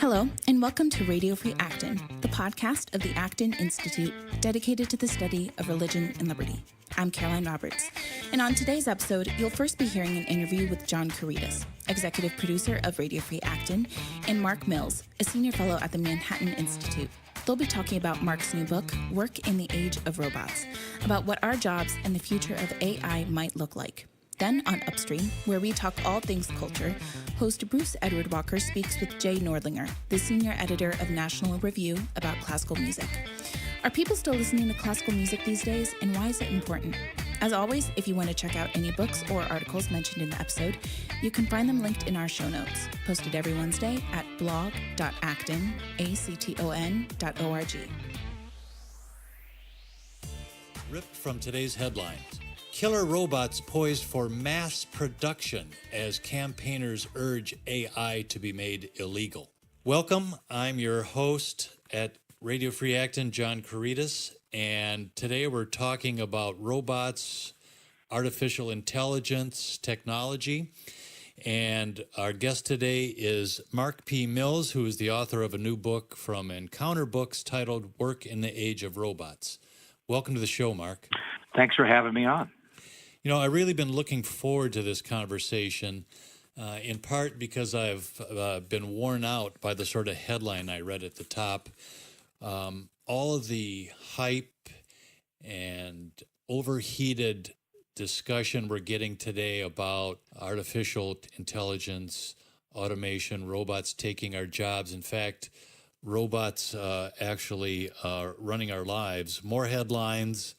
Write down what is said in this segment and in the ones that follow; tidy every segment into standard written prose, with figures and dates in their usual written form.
Hello, and welcome to Radio Free Acton, the podcast of the Acton Institute dedicated to the study of religion and liberty. I'm Caroline Roberts, and on today's episode, you'll first be hearing an interview with John Caritas, executive producer of Radio Free Acton, and Mark Mills, a senior fellow at the Manhattan Institute. They'll be talking about Mark's new book, Work in the Age of Robots, about what our jobs and the future of AI might look like. Then on Upstream, where we talk all things culture, host Bruce Edward Walker speaks with Jay Nordlinger, the senior editor of National Review, about classical music. Are people still listening to classical music these days, and why is it important? As always, if you want to check out any books or articles mentioned in the episode, you can find them linked in our show notes, posted every Wednesday at blog.acton.org. Ripped from today's headlines. Killer robots poised for mass production as campaigners urge AI to be made illegal. Welcome, I'm your host at Radio Free Acton, John Caritas, and today we're talking about robots, artificial intelligence, technology, and our guest today is Mark P. Mills, who is the author of a new book from Encounter Books titled Work in the Age of Robots. Welcome to the show, Mark. Thanks for having me on. You know, I've really been looking forward to this conversation, in part because I've been worn out by the sort of headline I read at the top. All of the hype and overheated discussion we're getting today about artificial intelligence, automation, robots taking our jobs. In fact, robots actually running our lives. More headlines.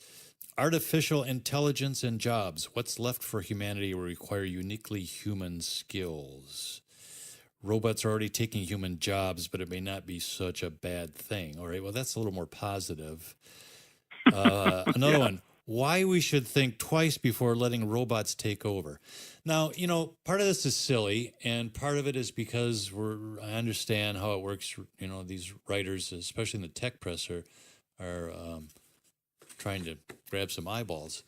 Artificial intelligence and jobs. What's left for humanity will require uniquely human skills. Robots are already taking human jobs, but it may not be such a bad thing. All right, well, that's a little more positive. Another one. Why we should think twice before letting robots take over. Now, you know, part of this is silly, and part of it is because I understand how it works. You know, these writers, especially in the tech press, are trying to grab some eyeballs.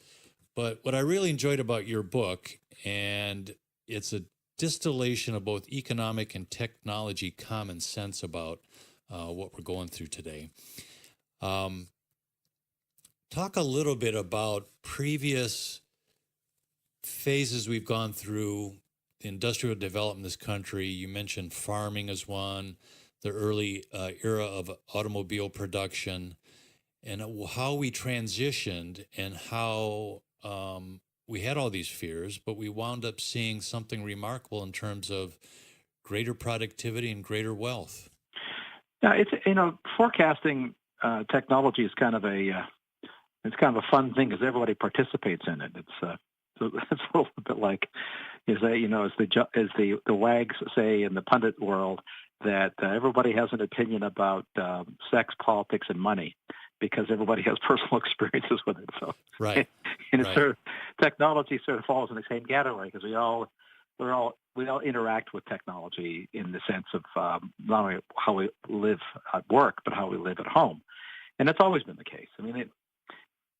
But what I really enjoyed about your book, and it's a distillation of both economic and technology common sense about what we're going through today. Talk a little bit about previous phases we've gone through, the industrial development in this country. You mentioned farming as one, the early era of automobile production, and how we transitioned and how we had all these fears, but we wound up seeing something remarkable in terms of greater productivity and greater wealth. Now, it's forecasting technology is kind of a fun thing because everybody participates in it. It's a little bit like as the wags say in the pundit world that everybody has an opinion about sex, politics, and money, because everybody has personal experiences with it. So, right. And right. Sort of, technology sort of falls in the same category because we all interact with technology in the sense of not only how we live at work, but how we live at home. And that's always been the case. I mean,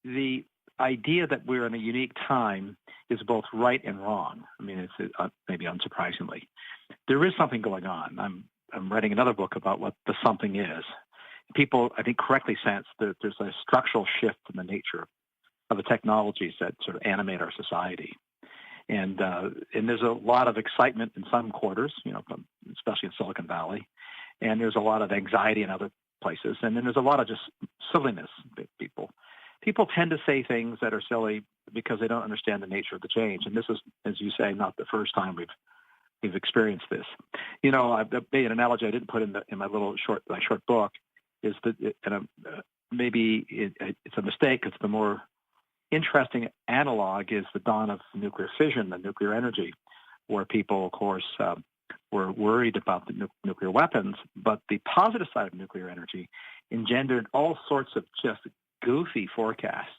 the idea that we're in a unique time is both right and wrong. I mean, it's maybe unsurprisingly. There is something going on. I'm writing another book about what the something is. People, I think, correctly sense that there's a structural shift in the nature of the technologies that sort of animate our society. And there's a lot of excitement in some quarters, especially in Silicon Valley. And there's a lot of anxiety in other places. And then there's a lot of just silliness that people tend to say things that are silly because they don't understand the nature of the change. And this is, as you say, not the first time we've experienced this. I've made an analogy I didn't put in my short book. Is that maybe it's a mistake. It's the more interesting analog is the dawn of nuclear fission, the nuclear energy, where people, of course, were worried about the nuclear weapons. But the positive side of nuclear energy engendered all sorts of just goofy forecasts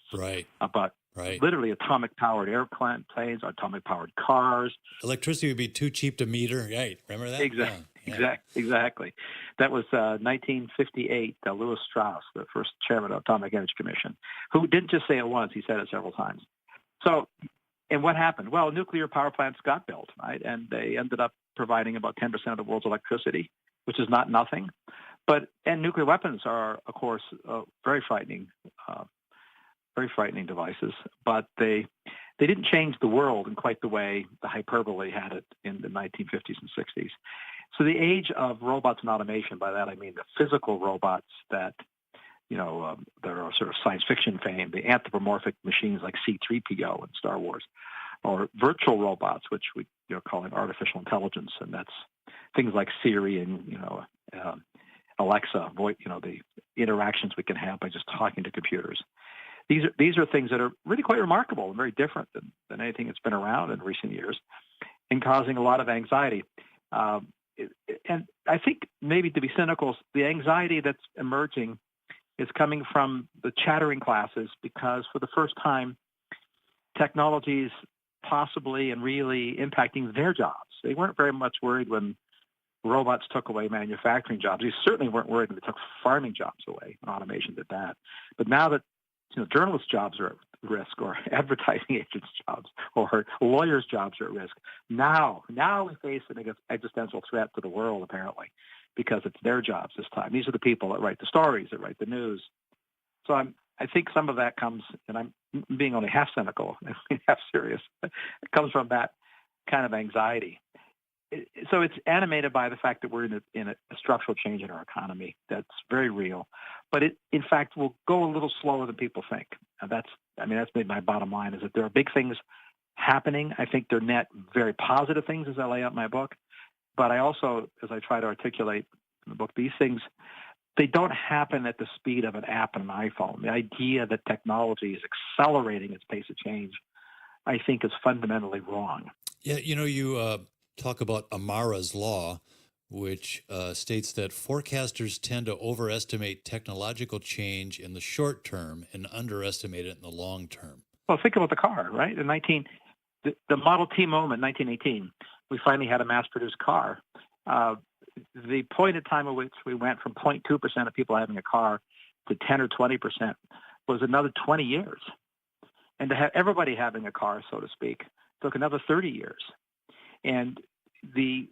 about literally atomic-powered airplanes, atomic-powered cars. Electricity would be too cheap to meter. Right. Remember that? Exactly. Yeah. Exactly. That was 1958, Lewis Strauss, the first chairman of the Atomic Energy Commission, who didn't just say it once, he said it several times. So, and what happened? Well, nuclear power plants got built, right? And they ended up providing about 10% of the world's electricity. which is not nothing. And nuclear weapons are, of course, very frightening devices. But they didn't change the world in quite the way the hyperbole had it in the 1950s and 60s. So the age of robots and automation, by that I mean the physical robots that that are sort of science fiction fame, the anthropomorphic machines like C-3PO in Star Wars, or virtual robots, which we're calling artificial intelligence, and that's things like Siri and Alexa, the interactions we can have by just talking to computers. These are things that are really quite remarkable and very different than anything that's been around in recent years, and causing a lot of anxiety. And I think, maybe to be cynical, the anxiety that's emerging is coming from the chattering classes, because for the first time, technology is possibly and really impacting their jobs. They weren't very much worried when robots took away manufacturing jobs. They certainly weren't worried when they took farming jobs away, and automation did that. But now that journalists' jobs are at risk, or advertising agents' jobs, or lawyers' jobs are at risk, now we face an existential threat to the world, apparently, because it's their jobs this time. These are the people that write the stories, that write the news. So I think some of that comes, and I'm being only half cynical, half serious, it comes from that kind of anxiety. So it's animated by the fact that we're in a structural change in our economy that's very real, but it, in fact, will go a little slower than people think. And that's been my bottom line, is that there are big things happening. I think they're net very positive things, as I lay out in my book. But I also, as I try to articulate in the book, these things, they don't happen at the speed of an app and an iPhone. The idea that technology is accelerating its pace of change, I think, is fundamentally wrong. Yeah, you talk about Amaras Law, which states that forecasters tend to overestimate technological change in the short term and underestimate it in the long term. Well, think about the car, right? The Model T moment, 1918, we finally had a mass-produced car. The point in time at which we went from 0.2% of people having a car to 10 or 20% was another 20 years. And to have everybody having a car, so to speak, took another 30 years. And the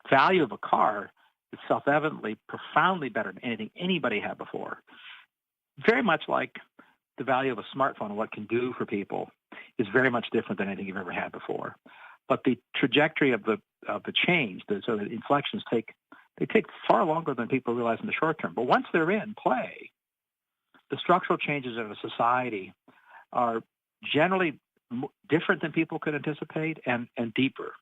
value of a car is self-evidently profoundly better than anything anybody had before. Very much like the value of a smartphone and what it can do for people is very much different than anything you've ever had before. But the trajectory of the change, so the inflections take far longer than people realize in the short term. But once they're in play, the structural changes of a society are generally different than people could anticipate, and deeper.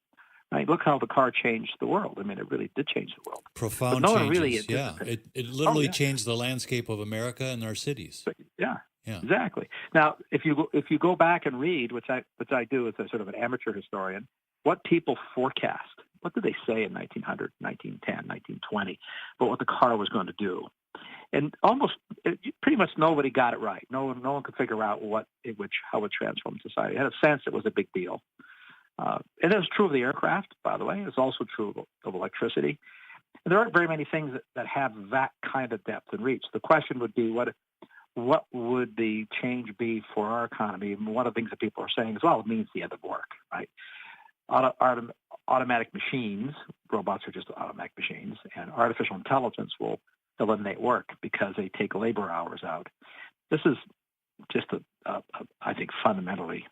Right? Look how the car changed the world. I mean, it really did change the world. Profound changes. Yeah, it literally changed the landscape of America and our cities. Yeah, exactly. Now, if you go back and read, which I do as a sort of an amateur historian, what people forecast, what did they say in 1900, 1910, 1920, about what the car was going to do? And pretty much nobody got it right. No one could figure out how it would transform society. It had a sense it was a big deal. And it was true of the aircraft, by the way. It's also true of electricity. And there aren't very many things that have that kind of depth and reach. The question would be, what would the change be for our economy? And one of the things that people are saying is, well, it means the end of work, right? Automatic machines, robots are just automatic machines, and artificial intelligence will eliminate work because they take labor hours out. This is just I think, fundamentally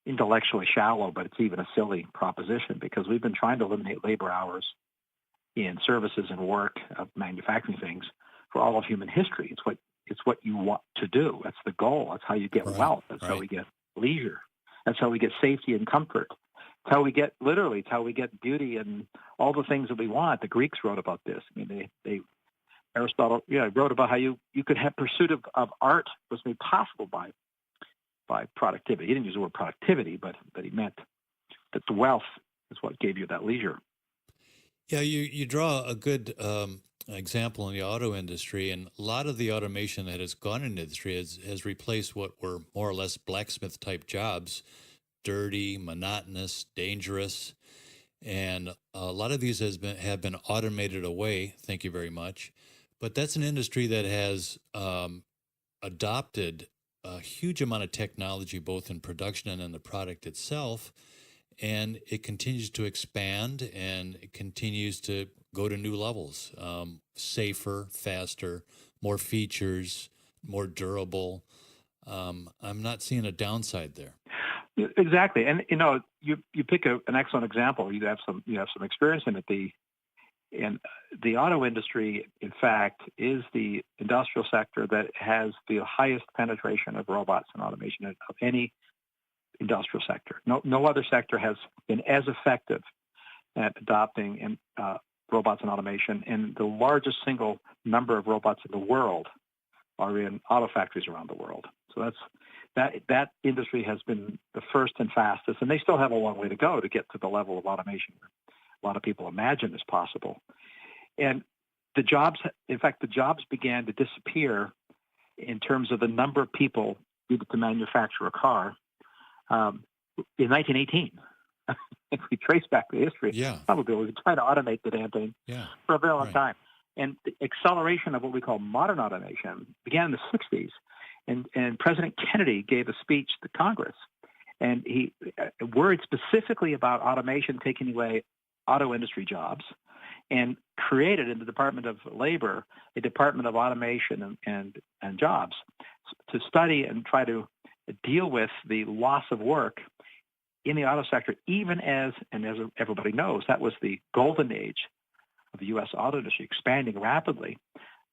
intellectually shallow, but it's even a silly proposition, because we've been trying to eliminate labor hours in services and work of manufacturing things for all of human history. It's what you want to do. That's the goal. That's how you get wealth. That's how we get leisure. That's how we get safety and comfort. It's how we get beauty and all the things that we want. The Greeks wrote about this. I mean, Aristotle, wrote about how you could have pursuit of art was made possible by productivity. He didn't use the word productivity, but he meant that the wealth is what gave you that leisure. Yeah, you draw a good example in the auto industry, and a lot of the automation that has gone into the industry has replaced what were more or less blacksmith-type jobs, dirty, monotonous, dangerous, and a lot of these have been automated away. Thank you very much. But that's an industry that has adopted a huge amount of technology, both in production and in the product itself. and it continues to expand and it continues to go to new levels, safer, faster, more features, more durable. I'm not seeing a downside there. Exactly, and you pick an excellent example. You have some experience in it. The auto industry, in fact, is the industrial sector that has the highest penetration of robots and automation of any industrial sector. No other sector has been as effective at adopting robots and automation, and the largest single number of robots in the world are in auto factories around the world. So that industry has been the first and fastest, and they still have a long way to go to get to the level of automation a lot of people imagine is possible. And the jobs began to disappear in terms of the number of people needed to manufacture a car in 1918. If we trace back the history, probably we've been trying to automate the damn thing for a very long time. And the acceleration of what we call modern automation began in the 60s. And President Kennedy gave a speech to Congress, and he worried specifically about automation taking away auto industry jobs, and created in the Department of Labor a Department of Automation and Jobs to study and try to deal with the loss of work in the auto sector, even as everybody knows, that was the golden age of the U.S. auto industry, expanding rapidly.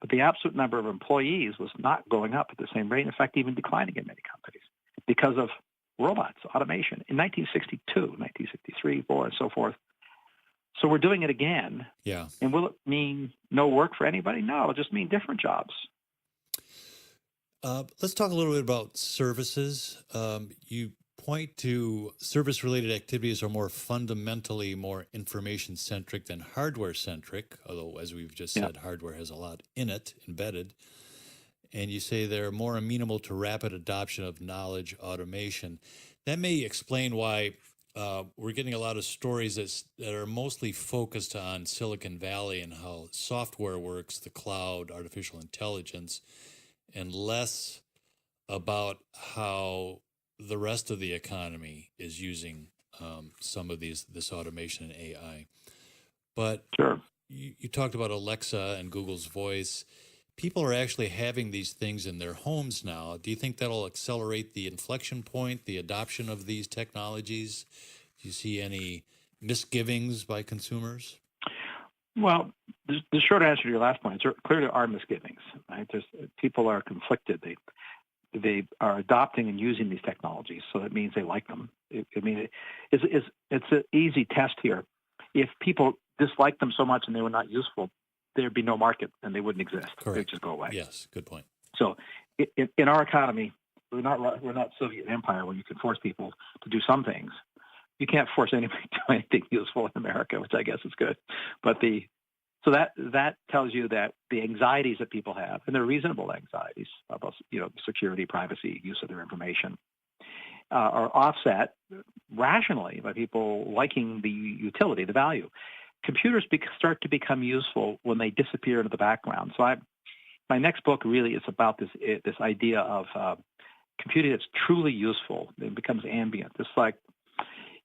But the absolute number of employees was not going up at the same rate, in fact, even declining in many companies because of robots, automation, in 1962, 1963, 4, and so forth. So we're doing it again. Yeah. And will it mean no work for anybody? No, it'll just mean different jobs. Let's talk a little bit about services. You point to service-related activities are more fundamentally more information-centric than hardware-centric, although, as we've just said, hardware has a lot in it, embedded. And you say they're more amenable to rapid adoption of knowledge automation. That may explain why we're getting a lot of stories that are mostly focused on Silicon Valley and how software works, the cloud, artificial intelligence, and less about how the rest of the economy is using some of this automation and AI. But you talked about Alexa and Google's Voice. People are actually having these things in their homes now. Do you think that'll accelerate the inflection point, the adoption of these technologies? Do you see any misgivings by consumers? Well, the short answer to your last point is there clearly are misgivings. Right? People are conflicted. They are adopting and using these technologies, so that means they like them. It's an easy test here. If people dislike them so much and they were not useful, there'd be no market and they wouldn't exist. Correct. They'd just go away. Yes, good point. So in our economy, we're not Soviet Empire where you can force people to do some things. You can't force anybody to do anything useful in America, which I guess is good. But so that tells you that the anxieties that people have, and they're reasonable anxieties about security, privacy, use of their information, are offset rationally by people liking the utility, the value. Computers start to become useful when they disappear into the background. So my next book really is about this idea of computing that's truly useful. It becomes ambient. It's like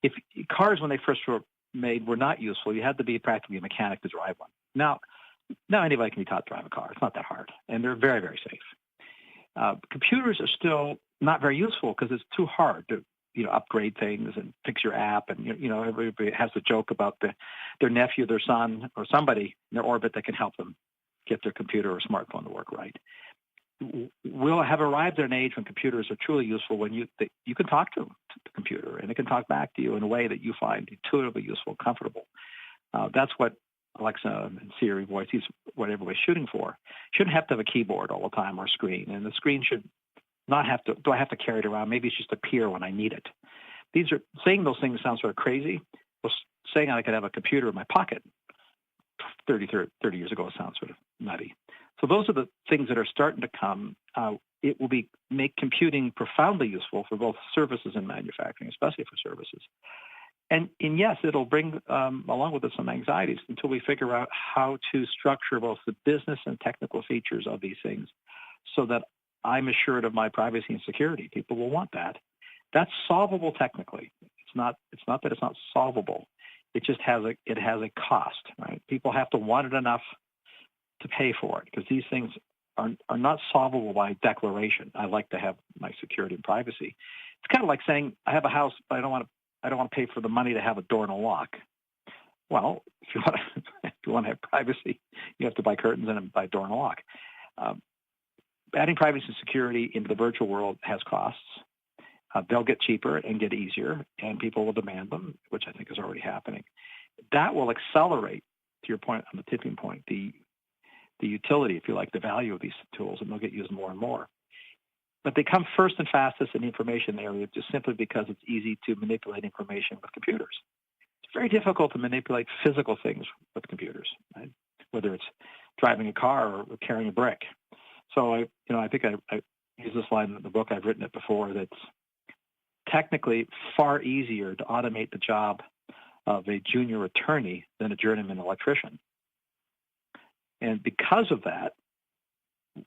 if cars, when they first were made, were not useful. You had to be practically a mechanic to drive one. Now anybody can be taught to drive a car. It's not that hard, and they're very, very safe. Computers are still not very useful because it's too hard to upgrade things and fix your app, and everybody has a joke about their nephew, their son, or somebody in their orbit that can help them get their computer or smartphone to work right. We'll have arrived at an age when computers are truly useful when you can talk to the computer and it can talk back to you in a way that you find intuitively useful, comfortable. That's what Alexa and Siri Voice, what everybody's shooting for. Shouldn't have to have a keyboard all the time or screen, and the screen should not have to. Do I have to carry it around? Maybe it's just appear when I need it. Saying those things sounds sort of crazy. Well, saying I could have a computer in my pocket 30 years ago sounds sort of nutty. So those are the things that are starting to come. It will make computing profoundly useful for both services and manufacturing, especially for services. And yes, it'll bring along with it some anxieties until we figure out how to structure both the business and technical features of these things so that I'm assured of my privacy and security. People will want that. That's solvable technically. It's It's not that it's not solvable. It just has a cost, right? People have to want it enough to pay for it, because these things are not solvable by declaration. I like to have my security and privacy. It's kind of like saying I have a house, but I don't want to pay for the money to have a door and a lock. Well, if you want to have privacy, you have to buy curtains and buy a door and a lock. Adding privacy and security into the virtual world has costs. They'll get cheaper and get easier, and people will demand them, which I think is already happening. That will accelerate, to your point on the tipping point, the utility, if you like, the value of these tools, and they'll get used more and more. But they come first and fastest in the information area just simply because it's easy to manipulate information with computers. It's very difficult to manipulate physical things with computers, right? Whether it's driving a car or carrying a brick. So I think I use this line in the book. I've written it before. That's technically far easier to automate the job of a junior attorney than a journeyman electrician. And because of that,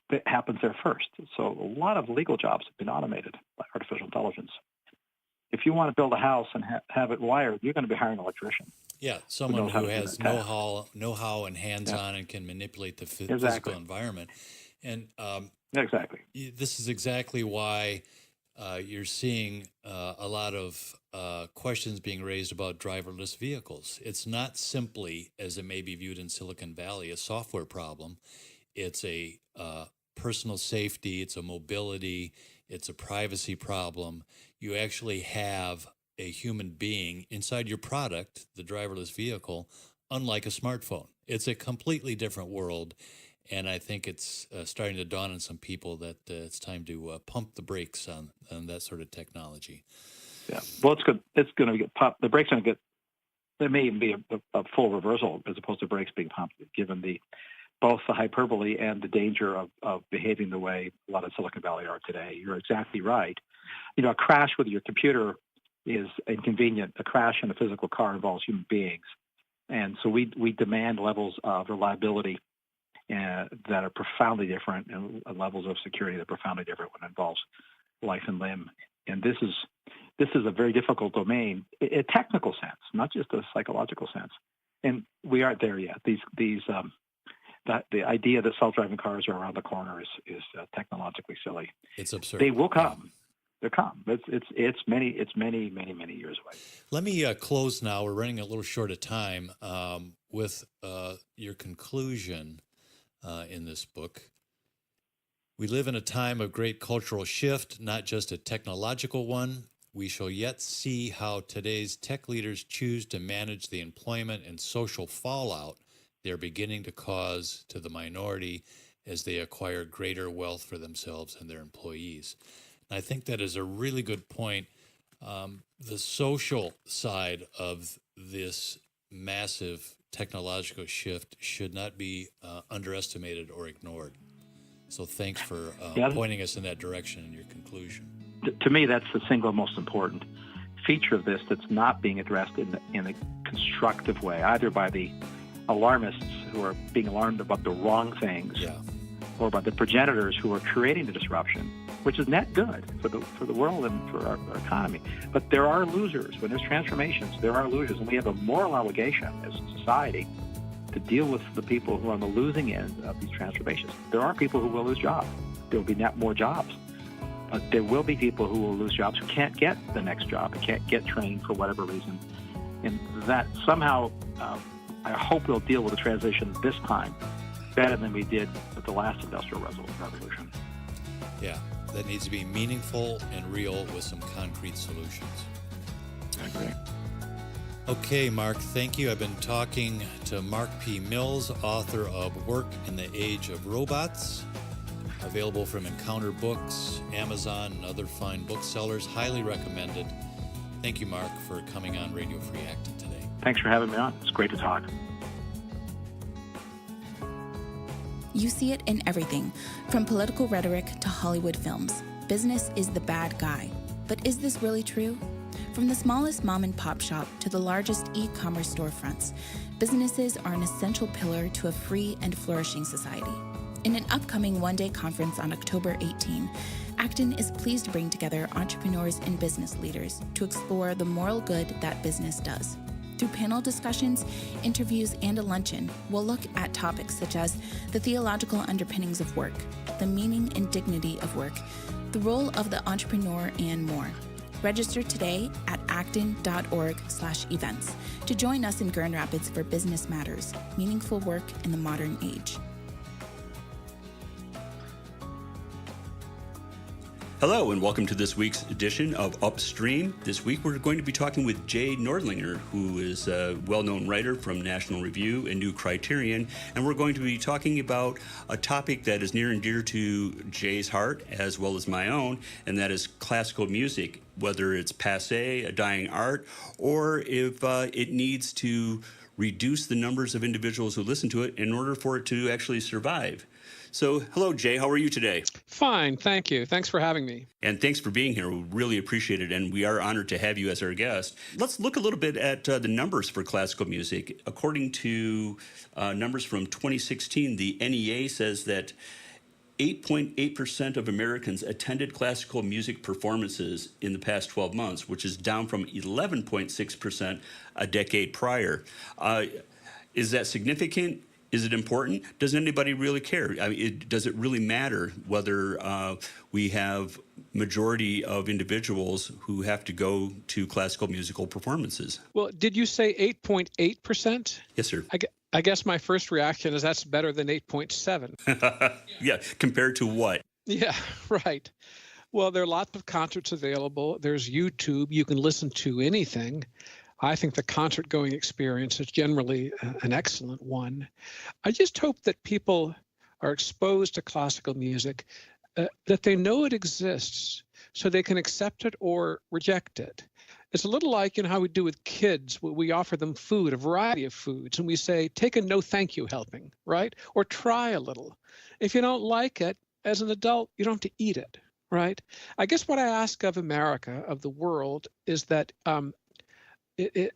it happens there first. So a lot of legal jobs have been automated by artificial intelligence. If you want to build a house and have it wired, you're going to be hiring an electrician. Yeah, someone who has know-how and hands-on and can manipulate the physical environment. And exactly. This is exactly why you're seeing a lot of questions being raised about driverless vehicles. It's not simply, as it may be viewed in Silicon Valley, a software problem. It's a personal safety, it's a mobility, it's a privacy problem. You actually have a human being inside your product, the driverless vehicle, unlike a smartphone. It's a completely different world. And I think it's starting to dawn on some people that it's time to pump the brakes on that sort of technology. Yeah, well, it's good. It's going to get pumped. The brakes are going to get. There may even be a full reversal as opposed to brakes being pumped, given both the hyperbole and the danger of behaving the way a lot of Silicon Valley are today. You're exactly right. A crash with your computer is inconvenient. A crash in a physical car involves human beings, and so we demand levels of reliability that are profoundly different, and levels of security that are profoundly different when it involves life and limb. And this is a very difficult domain, in a technical sense, not just a psychological sense. And we aren't there yet. The idea that self-driving cars are around the corner is technologically silly. It's absurd. They will come. Yeah. They'll come. It's many years away. Let me close now. We're running a little short of time with your conclusion. In this book. We live in a time of great cultural shift, not just a technological one. We shall yet see how today's tech leaders choose to manage the employment and social fallout they're beginning to cause to the minority as they acquire greater wealth for themselves and their employees. And I think that is a really good point. The social side of this massive technological shift should not be underestimated or ignored. So thanks for pointing us in that direction in your conclusion. To me, that's the single most important feature of this that's not being addressed in a constructive way, either by the alarmists who are being alarmed about the wrong things, or by the progenitors who are creating the disruption, which is net good for the world and for our economy. But there are losers. When there's transformations, there are losers. And we have a moral obligation as a society to deal with the people who are on the losing end of these transformations. There are people who will lose jobs. There will be net more jobs. But there will be people who will lose jobs who can't get the next job, who can't get trained for whatever reason. And that somehow, I hope we'll deal with the transition this time better than we did with the last industrial revolution. Yeah, that needs to be meaningful and real with some concrete solutions. I agree. Okay, Mark, thank you. I've been talking to Mark P. Mills, author of Work in the Age of Robots, available from Encounter Books, Amazon, and other fine booksellers. Highly recommended. Thank you, Mark, for coming on Radio Free Acton today. Thanks for having me on. It's great to talk. You see it in everything, from political rhetoric to Hollywood films. Business is the bad guy. But is this really true? From the smallest mom and pop shop to the largest e-commerce storefronts, businesses are an essential pillar to a free and flourishing society. In an upcoming one-day conference on October 18, Acton is pleased to bring together entrepreneurs and business leaders to explore the moral good that business does. Through panel discussions, interviews, and a luncheon, we'll look at topics such as the theological underpinnings of work, the meaning and dignity of work, the role of the entrepreneur, and more. Register today at acton.org/events to join us in Grand Rapids for Business Matters, Meaningful Work in the Modern Age. Hello, and welcome to this week's edition of Upstream. This week we're going to be talking with Jay Nordlinger, who is a well-known writer from National Review and New Criterion, and we're going to be talking about a topic that is near and dear to Jay's heart, as well as my own, and that is classical music, whether it's passé, a dying art, or if it needs to reduce the numbers of individuals who listen to it in order for it to actually survive. So, hello, Jay. How are you today? Fine, thank you. Thanks for having me. And thanks for being here. We really appreciate it, and we are honored to have you as our guest. Let's look a little bit at the numbers for classical music. According to numbers from 2016, the NEA says that 8.8% of Americans attended classical music performances in the past 12 months, which is down from 11.6% a decade prior. Is that significant? Is it important? Does anybody really care? I mean, does it really matter whether we have majority of individuals who have to go to classical musical performances? Well, did you say 8.8%? Yes, sir. I guess my first reaction is that's better than 8.7. Yeah, compared to what? Yeah, right. Well, there are lots of concerts available. There's YouTube. You can listen to anything. I think the concert-going experience is generally an excellent one. I just hope that people are exposed to classical music, that they know it exists, so they can accept it or reject it. It's a little like, how we do with kids. We offer them food, a variety of foods, and we say, take a no thank you helping, right? Or try a little. If you don't like it, as an adult, you don't have to eat it, right? I guess what I ask of America, of the world, is that it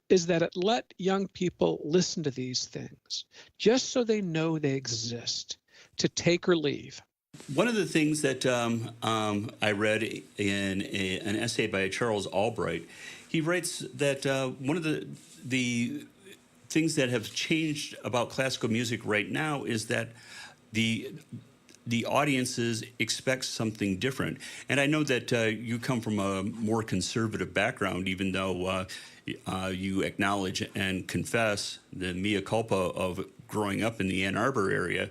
let young people listen to these things just so they know they exist, to take or leave. One of the things that I read in an essay by Charles Albright, he writes that one of the things that have changed about classical music right now is that the audiences expect something different. And I know that you come from a more conservative background, even though you acknowledge and confess the mea culpa of growing up in the Ann Arbor area,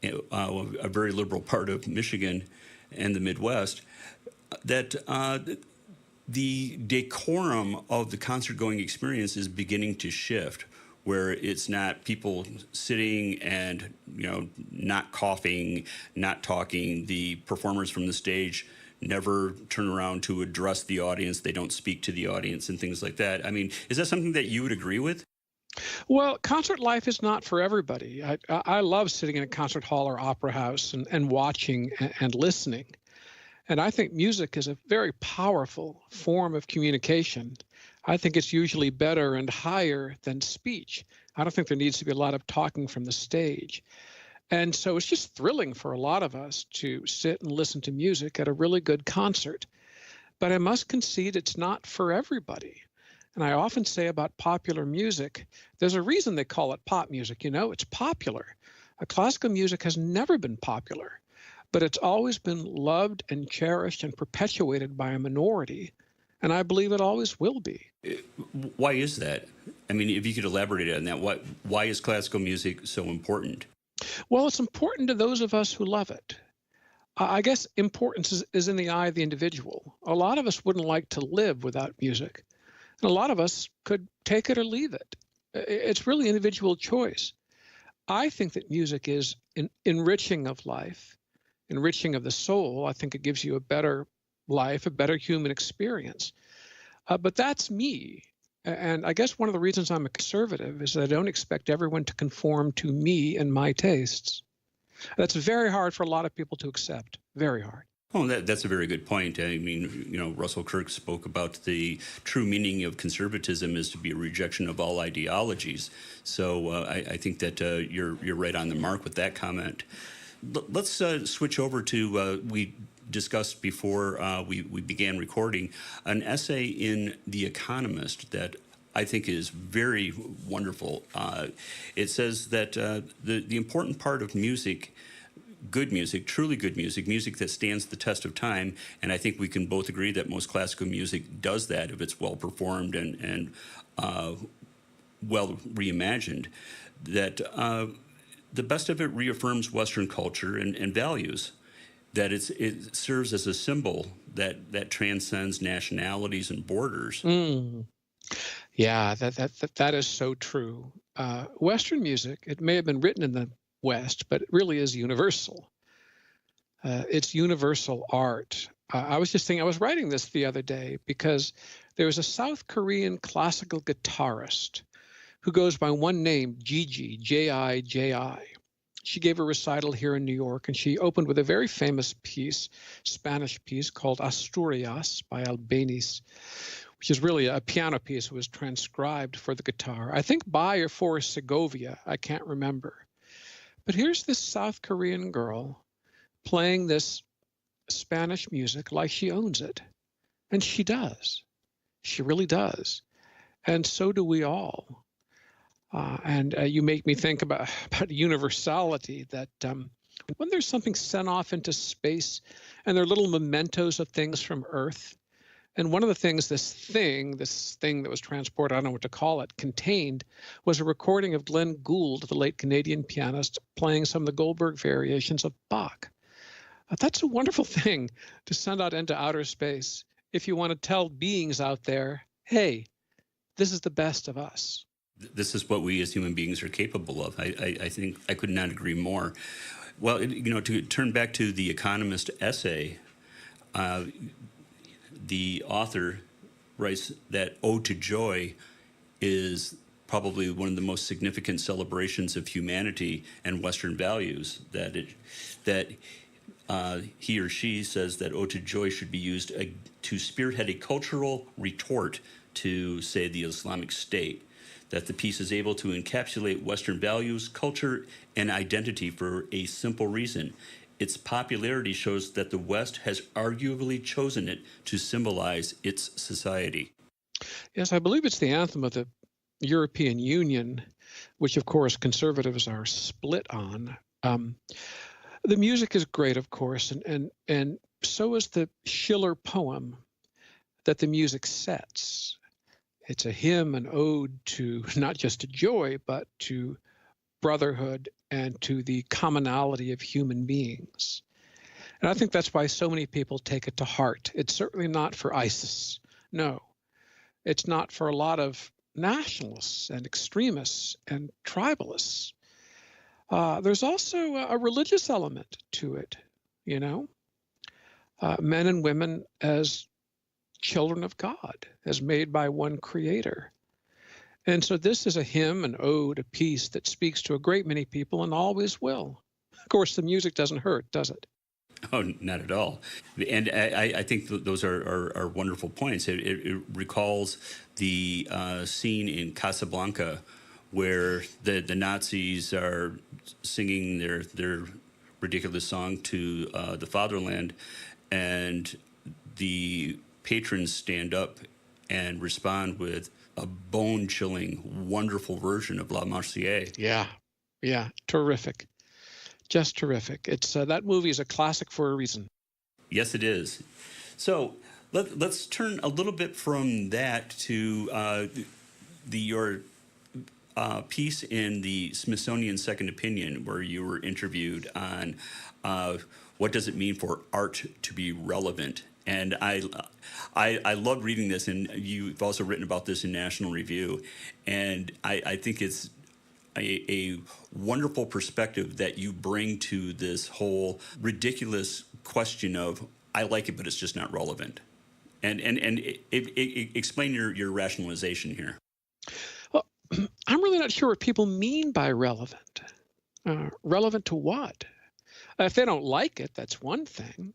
a very liberal part of Michigan and the Midwest, that the decorum of the concert-going experience is beginning to shift, where it's not people sitting and, not coughing, not talking. The performers from the stage never turn around to address the audience. They don't speak to the audience and things like that. I mean, is that something that you would agree with? Well, concert life is not for everybody. I love sitting in a concert hall or opera house and watching and listening. And I think music is a very powerful form of communication. I think it's usually better and higher than speech. I don't think there needs to be a lot of talking from the stage. And so it's just thrilling for a lot of us to sit and listen to music at a really good concert. But I must concede it's not for everybody. And I often say about popular music, there's a reason they call it pop music. It's popular. Classical music has never been popular, but it's always been loved and cherished and perpetuated by a minority. And I believe it always will be. Why is that? I mean, if you could elaborate on that, why is classical music so important? Well, it's important to those of us who love it. I guess importance is in the eye of the individual. A lot of us wouldn't like to live without music. And a lot of us could take it or leave it. It's really individual choice. I think that music is enriching of life, enriching of the soul. I think it gives you a better life, a better human experience. But that's me. And I guess one of the reasons I'm a conservative is that I don't expect everyone to conform to me and my tastes. That's very hard for a lot of people to accept, very hard. Oh, that's a very good point. I mean, Russell Kirk spoke about the true meaning of conservatism is to be a rejection of all ideologies. So I think that you're right on the mark with that comment. Let's switch over to discussed before we began recording an essay in The Economist that I think is very wonderful. It says that the important part of music, good music, truly good music, music that stands the test of time, and I think we can both agree that most classical music does that if it's well performed and well reimagined, that the best of it reaffirms Western culture and values, that it serves as a symbol that transcends nationalities and borders. Yeah, that is so true. Western music, it may have been written in the West, but it really is universal. It's universal art. I was just thinking, I was writing this the other day because there was a South Korean classical guitarist who goes by one name, Gigi, J-I-J-I. She gave a recital here in New York, and she opened with a very famous piece, Spanish piece called Asturias by Albéniz, which is really a piano piece that was transcribed for the guitar, I think by or for Segovia, I can't remember. But here's this South Korean girl playing this Spanish music like she owns it. And she does. She really does. And so do we all. And you make me think about universality, that when there's something sent off into space and there are little mementos of things from Earth, and one of the things this thing that was transported, I don't know what to call it, contained, was a recording of Glenn Gould, the late Canadian pianist, playing some of the Goldberg variations of Bach. That's a wonderful thing to send out into outer space if you want to tell beings out there, hey, this is the best of us. This is what we as human beings are capable of. I think I could not agree more. Well, to turn back to the Economist essay, the author writes that Ode to Joy is probably one of the most significant celebrations of humanity and Western values, that he or she says that Ode to Joy should be used to spearhead a cultural retort to, say, the Islamic State, that the piece is able to encapsulate Western values, culture, and identity for a simple reason. Its popularity shows that the West has arguably chosen it to symbolize its society. Yes, I believe it's the anthem of the European Union, which, of course, conservatives are split on. The music is great, of course, and so is the Schiller poem that the music sets. It's a hymn, an ode to not just to joy, but to brotherhood and to the commonality of human beings. And I think that's why so many people take it to heart. It's certainly not for ISIS. No, it's not for a lot of nationalists and extremists and tribalists. There's also a religious element to it, men and women as children of God, as made by one creator. And so this is a hymn, an ode, a piece that speaks to a great many people and always will. Of course, the music doesn't hurt, does it? Oh, not at all. And I think those are wonderful points. It recalls the scene in Casablanca where the Nazis are singing their ridiculous song to the fatherland, and the patrons stand up and respond with a bone-chilling, wonderful version of La Marseillaise. Yeah, terrific. Just terrific. It's that movie is a classic for a reason. Yes, it is. So let's turn a little bit from that to your piece in the Smithsonian Second Opinion, where you were interviewed on what does it mean for art to be relevant. And I love reading this, and you've also written about this in National Review, and I think it's a wonderful perspective that you bring to this whole ridiculous question of, I like it, but it's just not relevant. And explain your rationalization here. Well, I'm really not sure what people mean by relevant. Relevant to what? If they don't like it, that's one thing.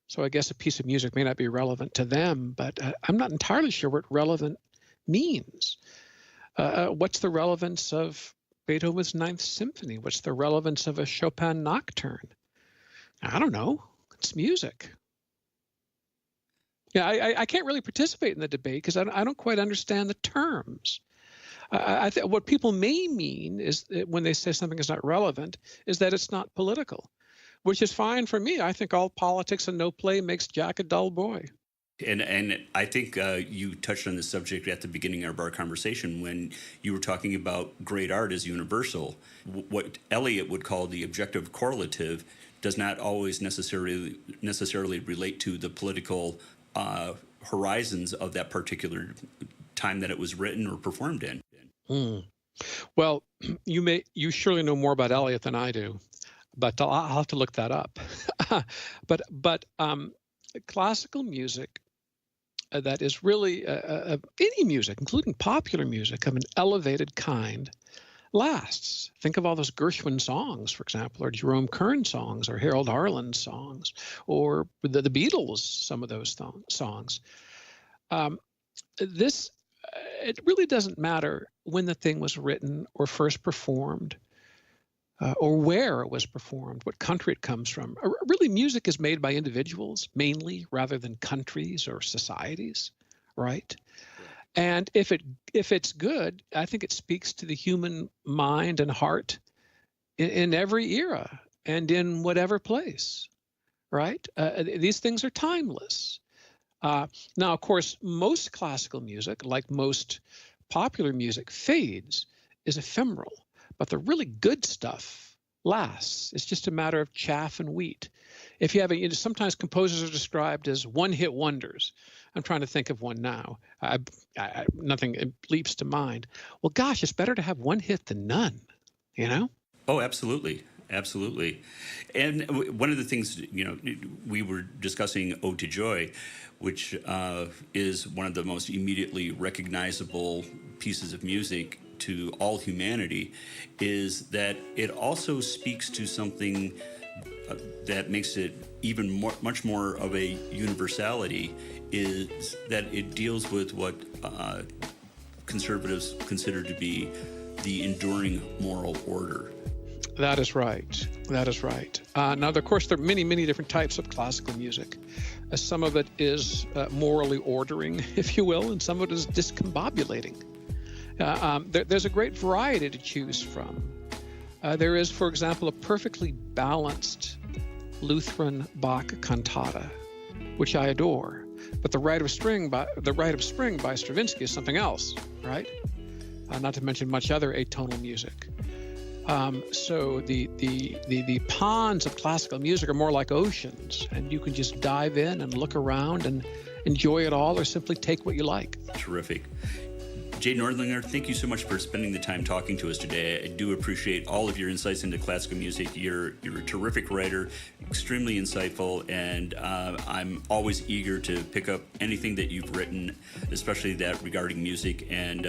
So I guess a piece of music may not be relevant to them, but I'm not entirely sure what relevant means. What's the relevance of Beethoven's Ninth Symphony? What's the relevance of a Chopin nocturne? I don't know. It's music. Yeah, I can't really participate in the debate because I don't quite understand the terms. I think what people may mean is that when they say something is not relevant is that it's not political, which is fine for me. I think all politics and no play makes Jack a dull boy. And I think you touched on this subject at the beginning of our conversation when you were talking about great art as universal. What Eliot would call the objective correlative does not always necessarily relate to the political horizons of that particular time that it was written or performed in. Well, you surely know more about Eliot than I do, but I'll have to look that up. but classical music that is really any music, including popular music of an elevated kind, lasts. Think of all those Gershwin songs, for example, or Jerome Kern songs, or Harold Arlen songs, or the Beatles, some of those songs. It really doesn't matter when the thing was written or first performed, or where it was performed, what country it comes from. Really, music is made by individuals mainly, rather than countries or societies, right? And if it's good, I think it speaks to the human mind and heart in every era and in whatever place, right? These things are timeless. Now, of course, most classical music, like most popular music, fades, is ephemeral, but the really good stuff lasts. It's just a matter of chaff and wheat. If you have sometimes composers are described as one-hit wonders. I'm trying to think of one now. Nothing leaps to mind. Well, gosh, it's better to have one hit than none, you know? Oh, absolutely. Absolutely. And one of the things, we were discussing Ode to Joy, which is one of the most immediately recognizable pieces of music to all humanity, is that it also speaks to something that makes it even much more of a universality, is that it deals with what conservatives consider to be the enduring moral order. That is right. That is right. Now, of course, there are many, many different types of classical music. Some of it is morally ordering, if you will, and some of it is discombobulating. There's a great variety to choose from. There is, for example, a perfectly balanced Lutheran Bach cantata, which I adore. But the Rite of Spring by Stravinsky is something else, right? Not to mention much other atonal music. So the ponds of classical music are more like oceans, and you can just dive in and look around and enjoy it all, or simply take what you like. Terrific. Jay Nordlinger, thank you so much for spending the time talking to us today. I do appreciate all of your insights into classical music. You're a terrific writer, extremely insightful, and I'm always eager to pick up anything that you've written, especially that regarding music, and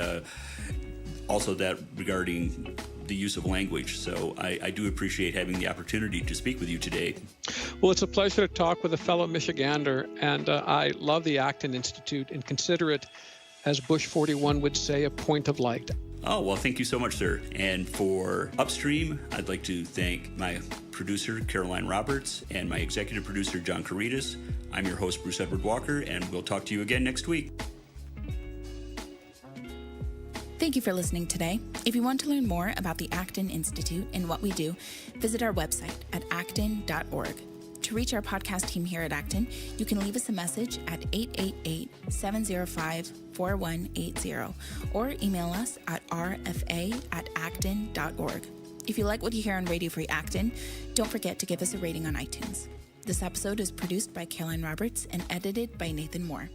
also that regarding the use of language. So I do appreciate having the opportunity to speak with you today. Well, it's a pleasure to talk with a fellow Michigander, and I love the Acton Institute and consider it, as Bush 41 would say, a point of light. Oh, well, thank you so much, sir. And for Upstream, I'd like to thank my producer, Caroline Roberts, and my executive producer, John Caritas. I'm your host, Bruce Edward Walker, and we'll talk to you again next week. Thank you for listening today. If you want to learn more about the Acton Institute and what we do, visit our website at acton.org. To reach our podcast team here at Acton, you can leave us a message at 888-705-4180 or email us at rfa@acton.org. If you like what you hear on Radio Free Acton, don't forget to give us a rating on iTunes. This episode is produced by Caroline Roberts and edited by Nathan Moore.